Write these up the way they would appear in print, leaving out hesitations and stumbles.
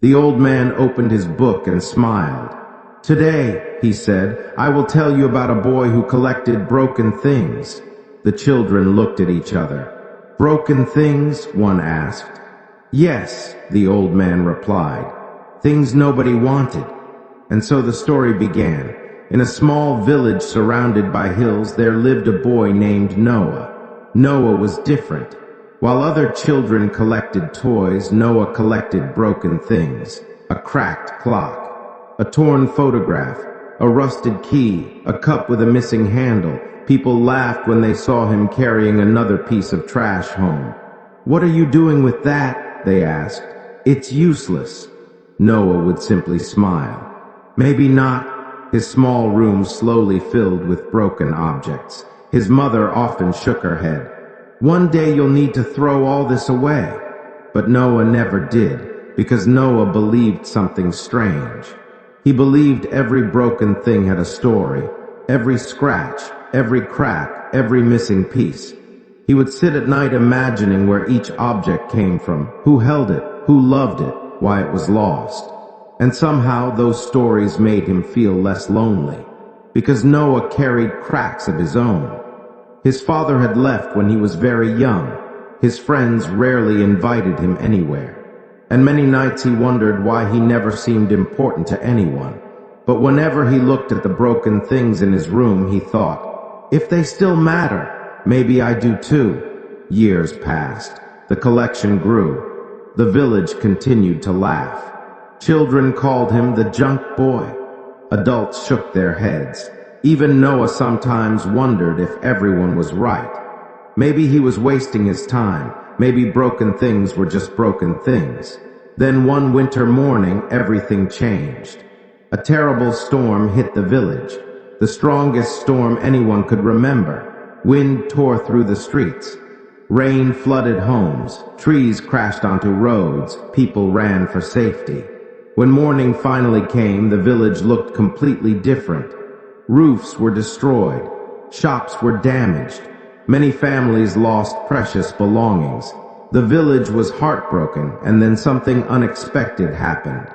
The old man opened his book and smiled. "Today," he said, "I will tell you about a boy who collected broken things." The children looked at each other. "Broken things?" one asked. "Yes," the old man replied. "Things nobody wanted." And so the story began. In a small village surrounded by hills, there lived a boy named Noah. Noah was different. While other children collected toys, Noah collected broken things. A cracked clock, a torn photograph, a rusted key, a cup with a missing handle. People laughed when they saw him carrying another piece of trash home. "What are you doing with that?" they asked. "It's useless." Noah would simply smile. "Maybe not." His small room slowly filled with broken objects. His mother often shook her head. "One day you'll need to throw all this away." But Noah never did, because Noah believed something strange. He believed every broken thing had a story, every scratch, every crack, every missing piece. He would sit at night imagining where each object came from, who held it, who loved it, why it was lost. And somehow those stories made him feel less lonely, because Noah carried cracks of his own. His father had left when he was very young. His friends rarely invited him anywhere. And many nights he wondered why he never seemed important to anyone. But whenever he looked at the broken things in his room, he thought, "If they still matter, maybe I do too." Years passed. The collection grew. The village continued to laugh. Children called him the junk boy. Adults shook their heads. Even Noah sometimes wondered if everyone was right. Maybe he was wasting his time. Maybe broken things were just broken things. Then one winter morning, everything changed. A terrible storm hit the village. The strongest storm anyone could remember. Wind tore through the streets. Rain flooded homes. Trees crashed onto roads. People ran for safety. When morning finally came, the village looked completely different. Roofs were destroyed. Shops were damaged. Many families lost precious belongings. The village was heartbroken, and then something unexpected happened.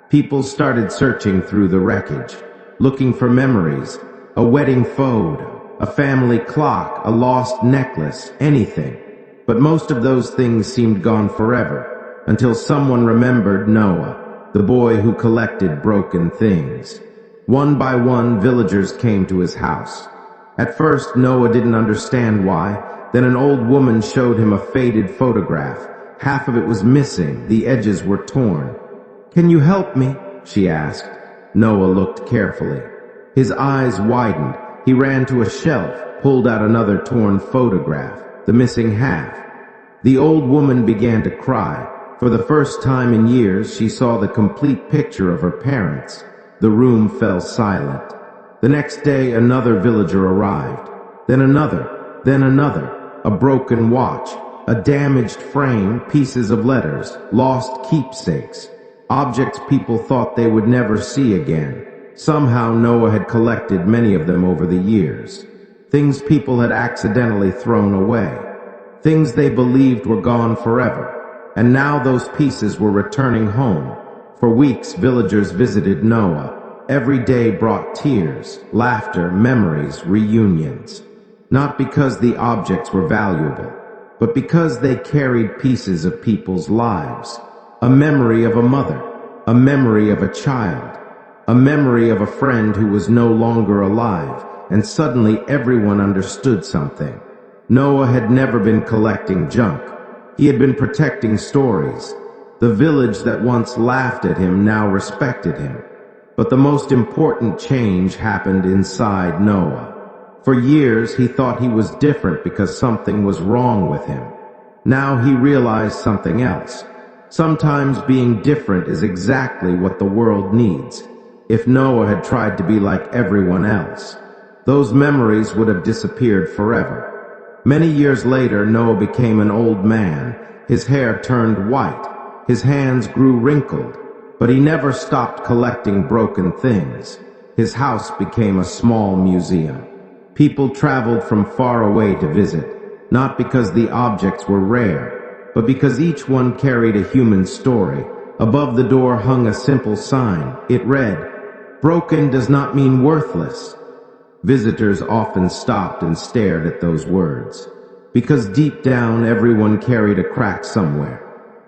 People started searching through the wreckage, looking for memories, a wedding photo, a family clock, a lost necklace, anything. But most of those things seemed gone forever, until someone remembered Noah, the boy who collected broken things. One by one, villagers came to his house. At first, Noah didn't understand why. Then an old woman showed him a faded photograph. Half of it was missing, the edges were torn. "Can you help me?" she asked. Noah looked carefully. His eyes widened. He ran to a shelf, pulled out another torn photograph, the missing half. The old woman began to cry. For the first time in years, she saw the complete picture of her parents. The room fell silent. The next day, another villager arrived. Then another. A broken watch, a damaged frame, pieces of letters, lost keepsakes, objects people thought they would never see again. Somehow Noah had collected many of them over the years. Things people had accidentally thrown away. Things they believed were gone forever. And now those pieces were returning home. For weeks, villagers visited Noah. Every day brought tears, laughter, memories, reunions. Not because the objects were valuable, but because they carried pieces of people's lives. A memory of a mother, a memory of a child, a memory of a friend who was no longer alive, and suddenly everyone understood something. Noah had never been collecting junk. He had been protecting stories. The village that once laughed at him now respected him. But the most important change happened inside Noah. For years, he thought he was different because something was wrong with him. Now he realized something else. Sometimes being different is exactly what the world needs. If Noah had tried to be like everyone else, those memories would have disappeared forever. Many years later, Noah became an old man. His hair turned white. His hands grew wrinkled. But he never stopped collecting broken things. His house became a small museum. People traveled from far away to visit, not because the objects were rare, but because each one carried a human story, Above the door hung a simple sign. It read, "Broken does not mean worthless." Visitors often stopped and stared at those words, because deep down everyone carried a crack somewhere.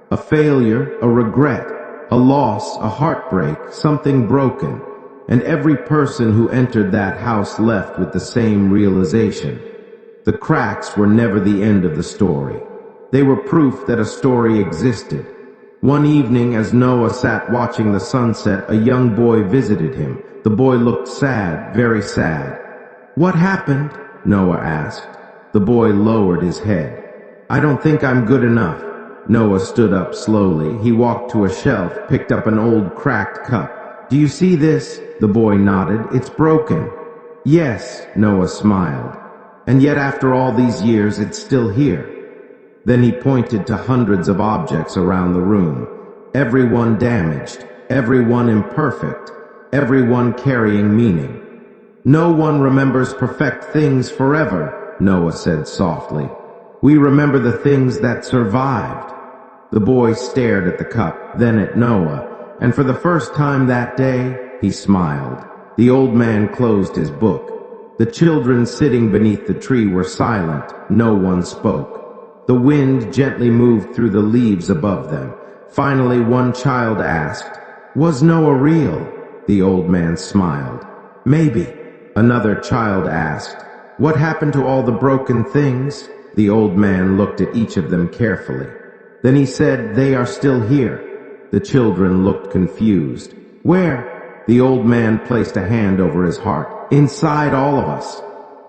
A failure, a regret, a loss, a heartbreak, something broken. And every person who entered that house left with the same realization. The cracks were never the end of the story. They were proof that a story existed. One evening, as Noah sat watching the sunset, a young boy visited him. The boy looked sad, very sad. "What happened?" Noah asked. The boy lowered his head. "I don't think I'm good enough." Noah stood up slowly. He walked to a shelf, picked up an old cracked cup. "Do you see this?" The boy nodded. "It's broken." "Yes," Noah smiled. "And yet after all these years, it's still here." Then he pointed to hundreds of objects around the room. Everyone damaged, everyone imperfect, everyone carrying meaning. "No one remembers perfect things forever," Noah said softly. "We remember the things that survived." The boy stared at the cup, then at Noah, and for the first time that day, he smiled. The old man closed his book. The children sitting beneath the tree were silent. No one spoke. The wind gently moved through the leaves above them. Finally, one child asked, "Was Noah real?" The old man smiled. "Maybe." Another child asked, "What happened to all the broken things?" The old man looked at each of them carefully. Then he said, "They are still here." The children looked confused. "Where?" The old man placed a hand over his heart. "Inside all of us."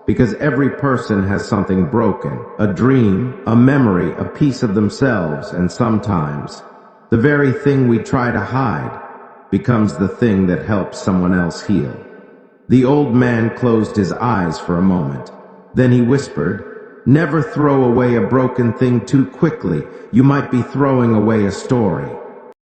Because every person has something broken, a dream, a memory, a piece of themselves, and sometimes the very thing we try to hide becomes the thing that helps someone else heal. The old man closed his eyes for a moment. Then he whispered, "Never throw away a broken thing too quickly. You might be throwing away a story."